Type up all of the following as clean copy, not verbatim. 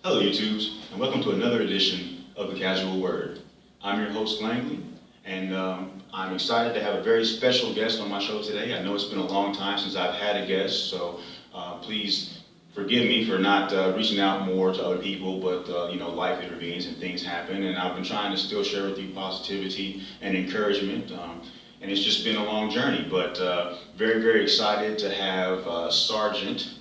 Hello, YouTubes, and welcome to another edition of The Casual Word. I'm your host, Langley, and I'm excited to have a very special guest on my show today. I know it's been a long time since I've had a guest, so please forgive me for not reaching out more to other people, but life intervenes and things happen, and I've been trying to still share with you positivity and encouragement. And it's just been a long journey, but very, very excited to have Sergeant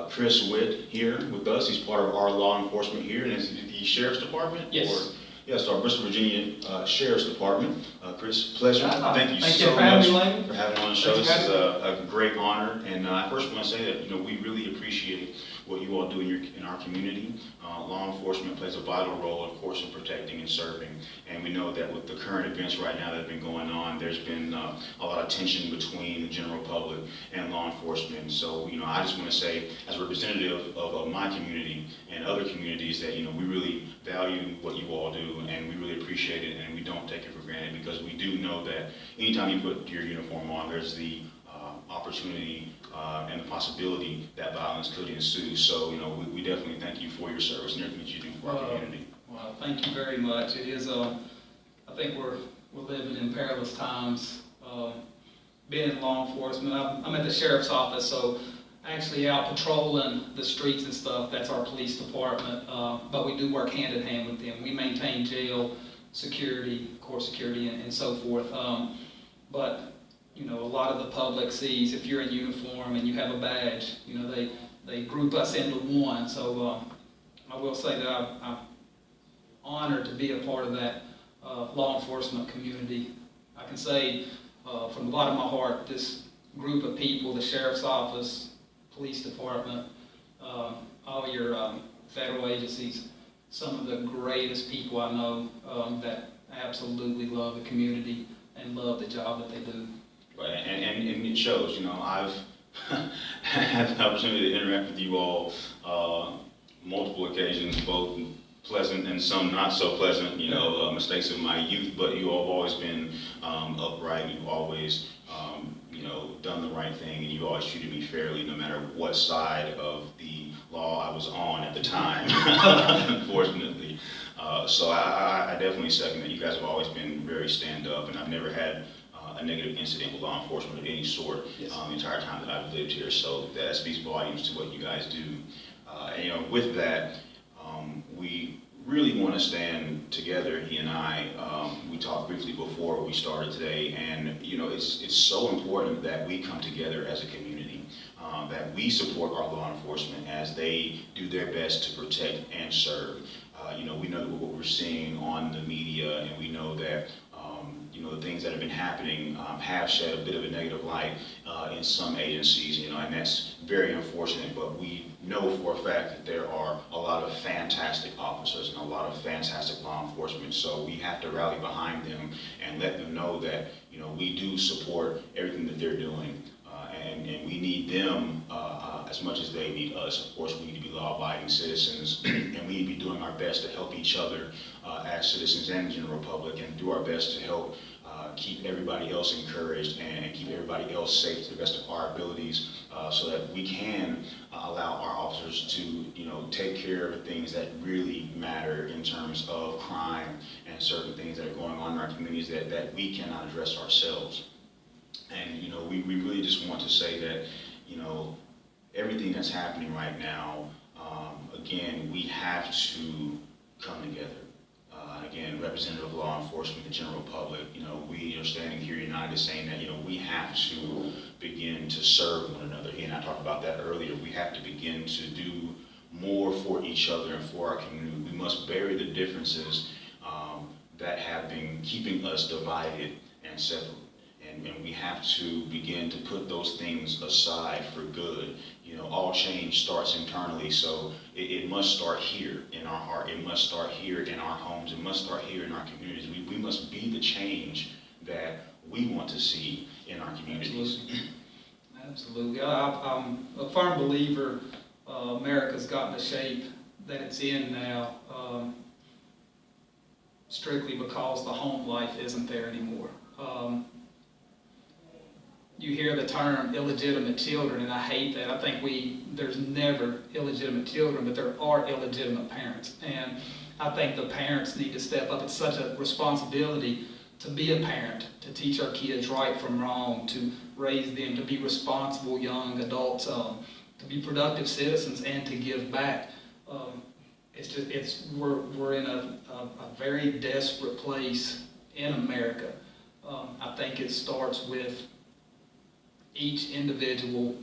Chris Witt here with us. He's part of our law enforcement here, and is it the Sheriff's Department? Yes. Yes, our Bristol, Virginia Sheriff's Department. Chris, pleasure. Thank you Thank so you for having much me, Lane. for having me on the show. This is a great honor, and I first want to say that we really appreciate what you all do in our community. Law enforcement plays a vital role, of course, in protecting and serving. And we know that with the current events right now that have been going on, there's been a lot of tension between the general public and law enforcement. So, I just want to say, as a representative of my community and other communities, that, we really value what you all do, and we really appreciate it, and we don't take it for granted, because we do know that anytime you put your uniform on, there's the opportunity and the possibility that violence could ensue. So, we definitely thank you for your service and everything that you do for our community. Well, thank you very much. It is, I think we're living in perilous times. Being in law enforcement, I'm at the sheriff's office, so actually out patrolling the streets and stuff. That's our police department, but we do work hand in hand with them. We maintain jail security, court security, and so forth. But a lot of the public sees if you're in uniform and you have a badge, they group us into one. So I will say that I'm honored to be a part of that law enforcement community. I can say from the bottom of my heart, this group of people, the sheriff's office, police department, all your federal agencies, some of the greatest people I know that absolutely love the community and love the job that they do. Right, and it shows. I've had the opportunity to interact with you all multiple occasions, both pleasant and some not so pleasant, mistakes of my youth, but you all have always been upright. You've always done the right thing, and you always treated me fairly, no matter what side of the law I was on at the time, unfortunately. So I definitely second that. You guys have always been very stand-up, and I've never had a negative incident with law enforcement of any sort. Yes. The entire time that I've lived here. So that speaks volumes to what you guys do. And with that, we really want to stand together, he and I. We talked briefly before we started today, and it's so important that we come together as a community, that we support our law enforcement as they do their best to protect and serve. We know what we're seeing on the media, and we know that the things that have been happening have shed a bit of a negative light in some agencies, and that's very unfortunate. But we know for a fact that there are a lot of fantastic officers and a lot of fantastic law enforcement. So we have to rally behind them and let them know that we do support everything that they're doing, and we need them as much as they need us. Of course, we need to be law-abiding citizens, and we need to be doing our best to help each other as citizens and the general public, and do our best to help keep everybody else encouraged and keep everybody else safe to the best of our abilities, so that we can allow our officers to take care of things that really matter in terms of crime and certain things that are going on in our communities that we cannot address ourselves. And we really just want to say that everything that's happening right now, again, we have to come together. Again, representative of law enforcement, the general public, we are standing here united saying that, we have to begin to serve one another. He and I talked about that earlier. We have to begin to do more for each other and for our community. We must bury the differences that have been keeping us divided and separate. And we have to begin to put those things aside for good. All change starts internally, so it must start here in our heart. It must start here in our homes. It must start here in our communities. We must be the change that we want to see in our communities. Absolutely. I'm a firm believer America's gotten the shape that it's in now, strictly because the home life isn't there anymore. you hear the term illegitimate children, and I hate that. I think there's never illegitimate children, but there are illegitimate parents. And I think the parents need to step up. It's such a responsibility to be a parent, to teach our kids right from wrong, to raise them to be responsible young adults, to be productive citizens, and to give back. We're in a very desperate place in America. I think it starts with each individual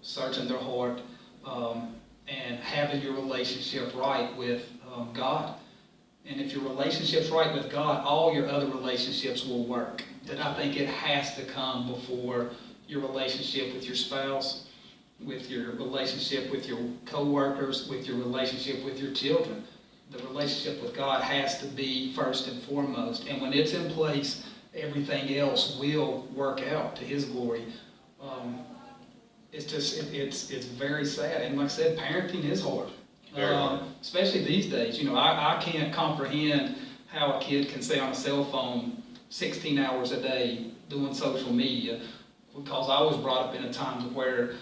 searching their heart and having your relationship right with God. And if your relationship's right with God, all your other relationships will work. And I think it has to come before your relationship with your spouse, with your relationship with your co-workers, with your relationship with your children. The relationship with God has to be first and foremost. And when it's in place, everything else will work out to His glory. It's very sad. And like I said, parenting is hard. Especially these days. I can't comprehend how a kid can stay on a cell phone 16 hours a day doing social media, because I was brought up in a time where,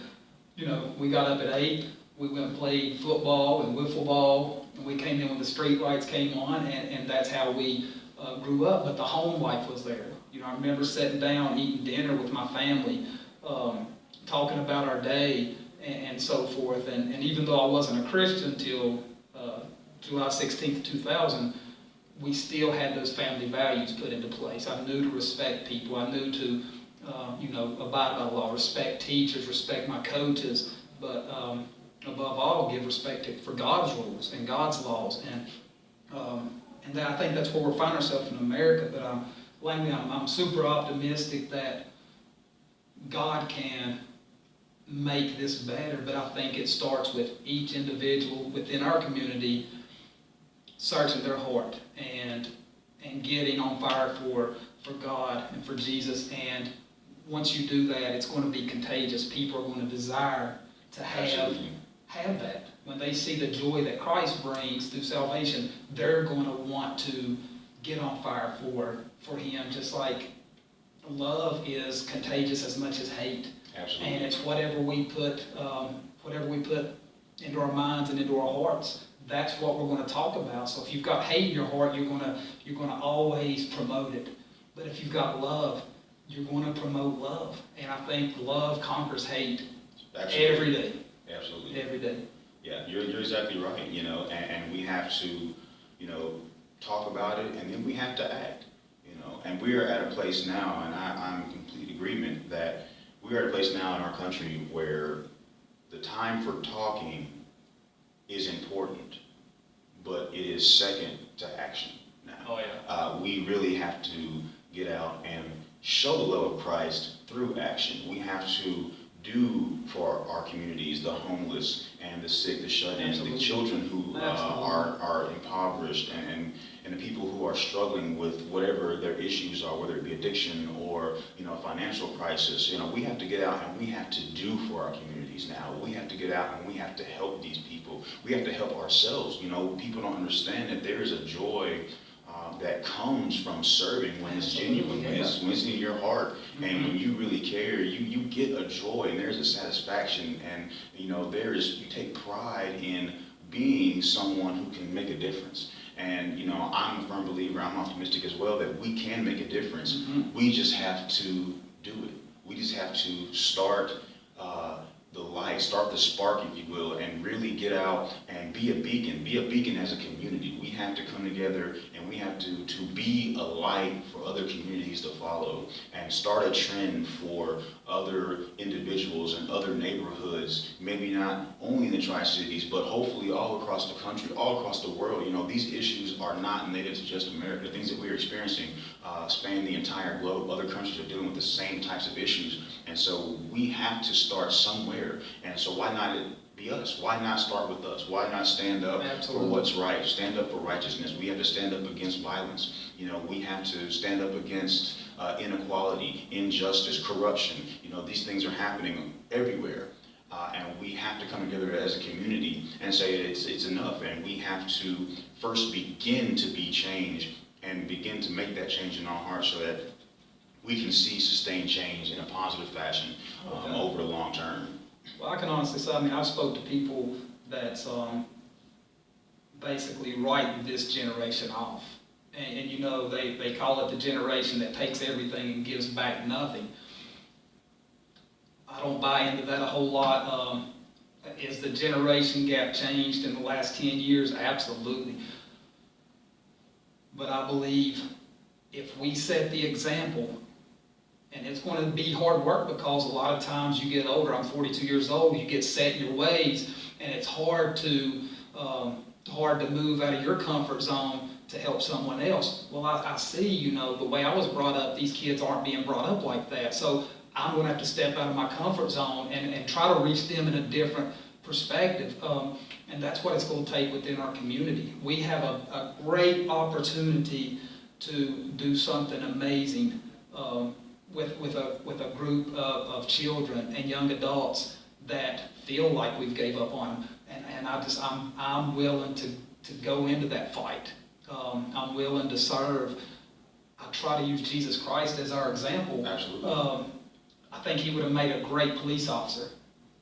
we got up at 8, we went and played football and wiffle ball, and we came in when the street lights came on, and that's how we grew up. But the home life was there. I remember sitting down, eating dinner with my family, talking about our day, and so forth. And even though I wasn't a Christian until July 16th, 2000, we still had those family values put into place. I knew to respect people. I knew to, abide by the law, respect teachers, respect my coaches, but above all, give respect for God's rules and God's laws. And I think that's where we find ourselves in America. But I'm super optimistic that God can make this better, but I think it starts with each individual within our community searching their heart and getting on fire for God and for Jesus. And once you do that, it's going to be contagious. People are going to desire to have that. When they see the joy that Christ brings through salvation, they're going to want to get on fire for Him, just like love is contagious as much as hate. Absolutely. And it's whatever we put into our minds and into our hearts, that's what we're going to talk about. So if you've got hate in your heart, you're going to always promote it. But if you've got love, you're going to promote love. And I think love conquers hate. Absolutely. Every day. Absolutely. Every day. Yeah, you're exactly right. And we have to, talk about it, and then we have to act. And we are at a place now, and I'm in complete agreement that we are at a place now in our country where the time for talking is important, but it is second to action now. Oh, yeah. We really have to get out and show the love of Christ through action. We have to do for our communities, the homeless and the sick, the shut-ins, the children who are impoverished, and the people who are struggling with whatever their issues are, whether it be addiction or a financial crisis. We have to get out and we have to do for our communities now. We have to get out and we have to help these people. We have to help ourselves. People don't understand that there is a joy that comes from serving when it's genuine, when it's in your heart, and when you really care, you get a joy and there's a satisfaction, and you take pride in being someone who can make a difference. And I'm a firm believer, I'm optimistic as well, that we can make a difference. Mm-hmm. We just have to do it. We just have to start the light, start the spark, if you will, and really get out and be a beacon as a community. We have to come together and we have to be a light for other communities to follow and start a trend for other individuals and other neighborhoods, maybe not only in the Tri-Cities, but hopefully all across the country, all across the world. These issues are not native to just America. The things that we're experiencing span the entire globe. Other countries are dealing with the same types of issues. And so we have to start somewhere. And so why not be us? Why not start with us? Why not stand up for what's right? Stand up for righteousness. We have to stand up against violence. We have to stand up against inequality, injustice, corruption. These things are happening everywhere. And we have to come together as a community and say it's enough. And we have to first begin to be changed and begin to make that change in our hearts so that we can see sustained change in a positive fashion over the long term. Well, I can honestly say, I mean, I've spoke to people that's basically writing this generation off. And you know, they call it the generation that takes everything and gives back nothing. I don't buy into that a whole lot. Is the generation gap changed in the last 10 years? Absolutely. But I believe if we set the example, and it's going to be hard work because a lot of times you get older, I'm 42 years old, you get set in your ways, and it's hard to move out of your comfort zone to help someone else. Well, I see, you know, the way I was brought up, these kids aren't being brought up like that. So I'm going to have to step out of my comfort zone and try to reach them in a different perspective. And that's what it's going to take within our community. We have a great opportunity to do something amazing with a group of children and young adults that feel like we've gave up on them. And I'm willing to go into that fight. I'm willing to serve. I try to use Jesus Christ as our example. Absolutely. I think he would have made a great police officer.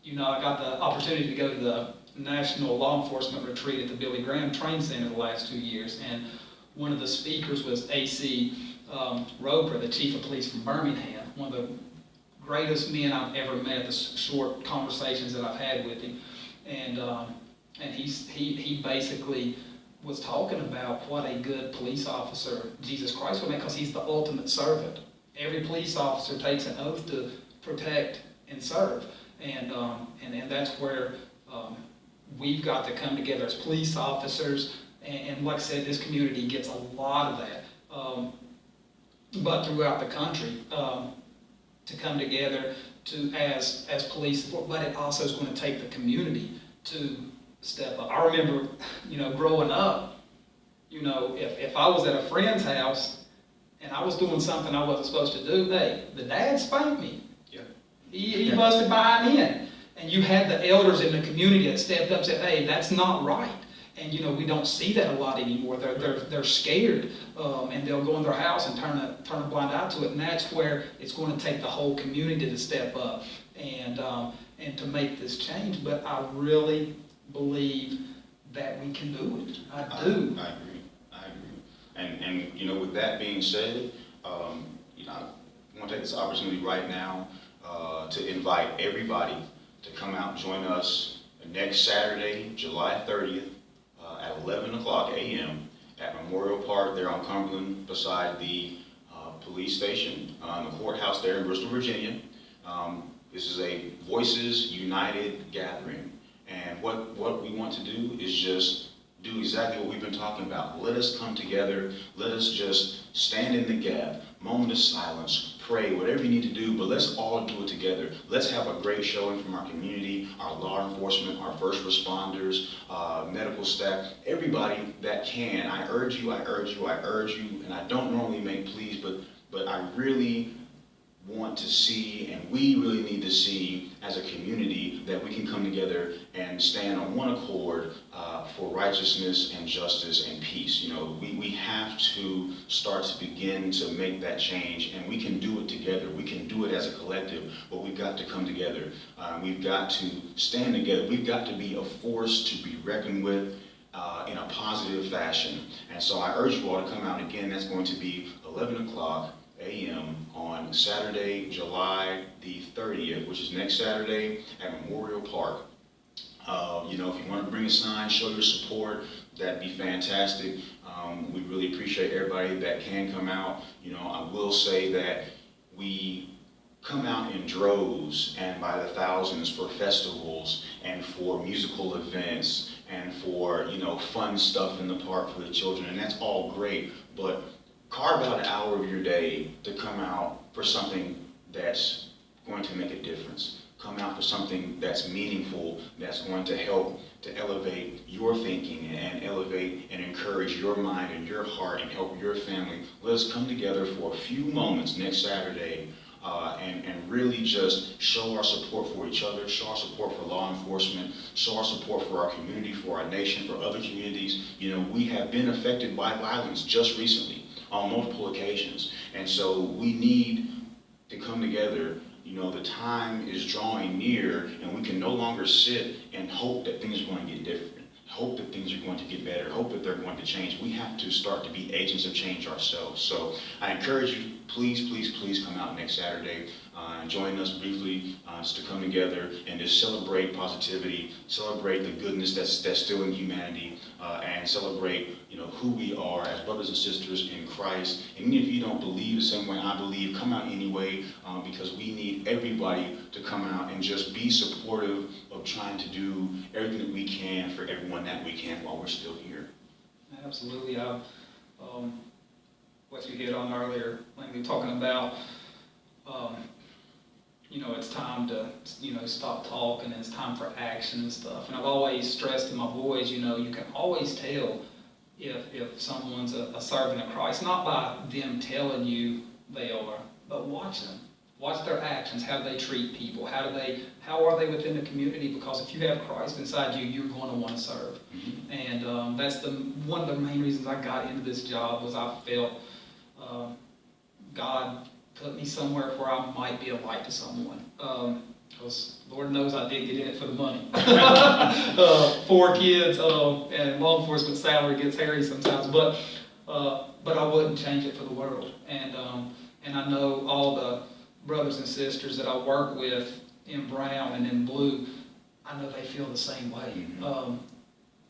You know, I got the opportunity to go to the National Law Enforcement Retreat at the Billy Graham Train Center the last 2 years, and one of the speakers was A.C. Roper, the chief of police from Birmingham, one of the greatest men I've ever met, the short conversations that I've had with him. And he basically was talking about what a good police officer Jesus Christ would make, because he's the ultimate servant. Every police officer takes an oath to protect and serve. And that's where we've got to come together as police officers. And like I said, this community gets a lot of that. But throughout the country, to come together as police, but it also is going to take the community to step up. I remember, you know, growing up, you know, if I was at a friend's house and I was doing something I wasn't supposed to do, hey, the dad spanked me. Yeah. He busted behind in. And you had the elders in the community that stepped up and said, hey, that's not right. And you know, we don't see that a lot anymore. They're scared, and they'll go in their house and turn a blind eye to it. And that's where it's going to take the whole community to step up and to make this change. But I really believe that we can do it. I do. I agree. And you know, with that being said, you know, I want to take this opportunity right now to invite everybody to come out and join us next Saturday, July 30th. At 11 o'clock a.m. at Memorial Park there on Cumberland, beside the police station, the courthouse there in Bristol, Virginia. This is a Voices United gathering. And what we want to do is just do exactly what we've been talking about. Let us come together. Let us just stand in the gap, moment of silence, pray, whatever you need to do, but let's all do it together. Let's have a great showing from our community, our law enforcement, our first responders, medical staff, everybody that can. I urge you, and I don't normally make pleas, but I really want to see, and we really need to see as a community, that we can come together and stand on one accord for righteousness and justice and peace. You know, we have to start to begin to make that change, and we can do it together. We can do it as a collective, but we've got to come together. We've got to stand together. We've got to be a force to be reckoned with in a positive fashion. And so I urge you all to come out again. That's going to be 11 o'clock a.m. on Saturday, July the 30th, which is next Saturday at Memorial Park. You know, if you want to bring a sign, show your support, that'd be fantastic. We really appreciate everybody that can come out. You know, I will say that we come out in droves and by the thousands for festivals and for musical events and for, you know, fun stuff in the park for the children, and that's all great, but carve out an hour of your day to come out for something that's going to make a difference. Come out for something that's meaningful, that's going to help to elevate your thinking and elevate and encourage your mind and your heart and help your family. Let us come together for a few moments next Saturday and really just show our support for each other, show our support for law enforcement, show our support for our community, for our nation, for other communities. You know, we have been affected by violence just recently on multiple occasions, and so we need to come together. The time is drawing near, and we can no longer sit and hope that things are going to get different, hope that things are going to get better, hope that they're going to change. We have to start to be agents of change ourselves. So I encourage you, please, please, please come out next Saturday and join us briefly just to come together and just celebrate positivity, celebrate the goodness that's still in humanity, and celebrate who we are as brothers and sisters in Christ. And even if you don't believe the same way I believe, come out anyway, because we need everybody to come out and just be supportive of trying to do everything that we can for everyone that we can while we're still here. Absolutely. What you hit on earlier, when we were talking about, it's time to, stop talking, and it's time for action and stuff. And I've always stressed to my boys, you can always tell if someone's a servant of Christ, not by them telling you they are, but watch them. Watch their actions, how they treat people, how are they within the community? Because if you have Christ inside you, you're going to want to serve. Mm-hmm. And that's one of the main reasons I got into this job, was I felt God put me somewhere where I might be a light to someone. Because Lord knows I didn't get in it for the money. 4 kids, and law enforcement salary gets hairy sometimes, but I wouldn't change it for the world. And I know all the brothers and sisters that I work with in brown and in blue, I know they feel the same way. Mm-hmm.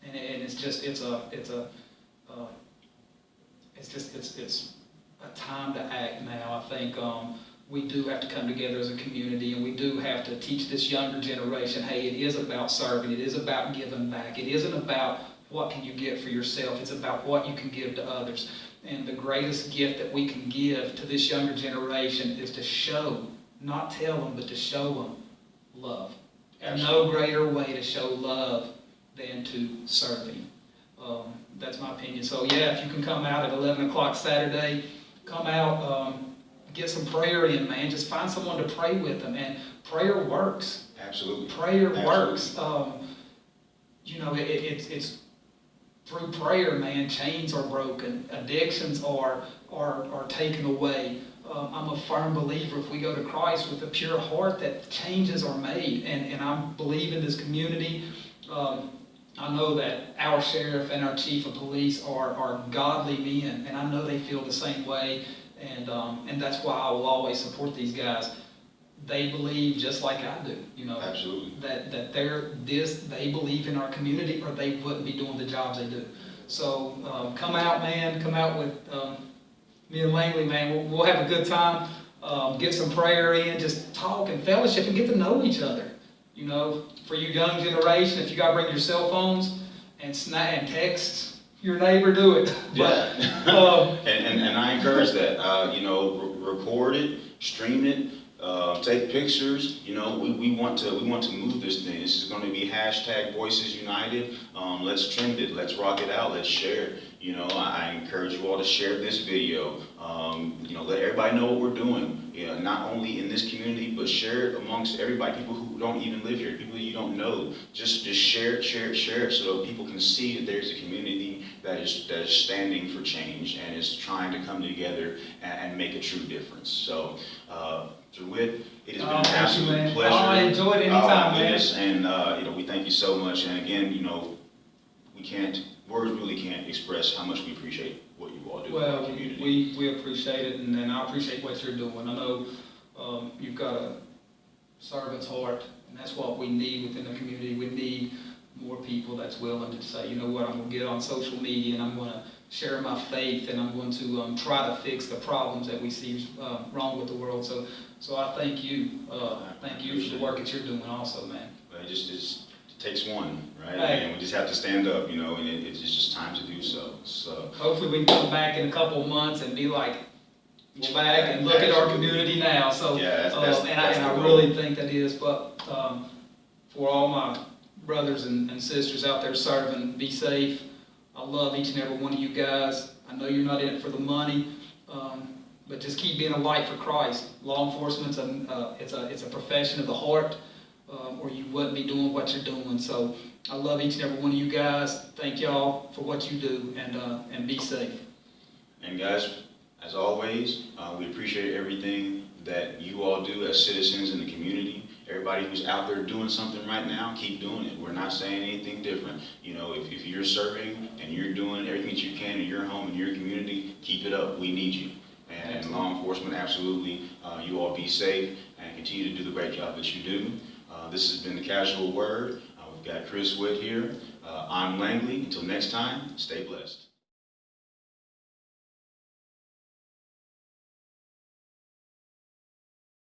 And it's a time to act now. I think we do have to come together as a community, and we do have to teach this younger generation, hey, it is about serving, it is about giving back. It isn't about what can you get for yourself, it's about what you can give to others. And the greatest gift that we can give to this younger generation is to show, not tell them, but to show them love. And no greater way to show love than to serving. That's my opinion. So yeah, if you can come out at 11 o'clock Saturday, come out, get some prayer in, man. Just find someone to pray with them. And prayer works. Absolutely. Prayer works. It's through prayer, man, chains are broken, addictions are taken away. I'm a firm believer if we go to Christ with a pure heart, that changes are made. And I believe in this community. I know that our sheriff and our chief of police are godly men, and I know they feel the same way. And that's why I will always support these guys. They believe just like I do, Absolutely. that they believe in our community, or they wouldn't be doing the jobs they do. So come out, man. Come out with me and Langley, man. We'll have a good time. Get some prayer in, just talk and fellowship and get to know each other. For you young generation, if you got to bring your cell phones and text your neighbor, do it. Yeah. And I encourage that. Record it, stream it. Take pictures. We want to move this thing. This is going to be #VoicesUnited. Let's trend it. Let's rock it out. Let's share it. I encourage you all to share this video. Let everybody know what we're doing. Not only in this community, but share it amongst everybody. People who don't even live here, people you don't know. Just share it, so people can see that there's a community that is standing for change and is trying to come together and make a true difference. So. Through it has been an absolute pleasure. I enjoyed it anytime, man. And we thank you so much. And again, words really can't express how much we appreciate what you all do in our community. We appreciate it, and I appreciate what you're doing. I know you've got a servant's heart, and that's what we need within the community. We need more people that's willing to say, you know what, I'm going to get on social media and I'm going to share my faith, and I'm going to try to fix the problems that we see wrong with the world. So I thank you. Thank you for the work that you're doing also, man. But it takes one, right? Hey. And we just have to stand up, and it's just time to do so. So hopefully we can come back in a couple of months and be like, we're back and look at our community now. So yeah, I really think that is. But for all my brothers and sisters out there serving, be safe. I love each and every one of you guys. I know you're not in it for the money, but just keep being a light for Christ. Law enforcement's it's a profession of the heart, or you wouldn't be doing what you're doing. So I love each and every one of you guys. Thank y'all for what you do, and be safe. And guys, as always, we appreciate everything that you all do as citizens in the community. Everybody who's out there doing something right now, keep doing it. We're not saying anything different. You know, if you're serving and you're doing everything that you can in your home, in your community, keep it up. We need you. And law enforcement, absolutely, you all be safe and continue to do the great job that you do. This has been The Casual Word. We've got Chris Witt here. I'm Langley. Until next time, stay blessed.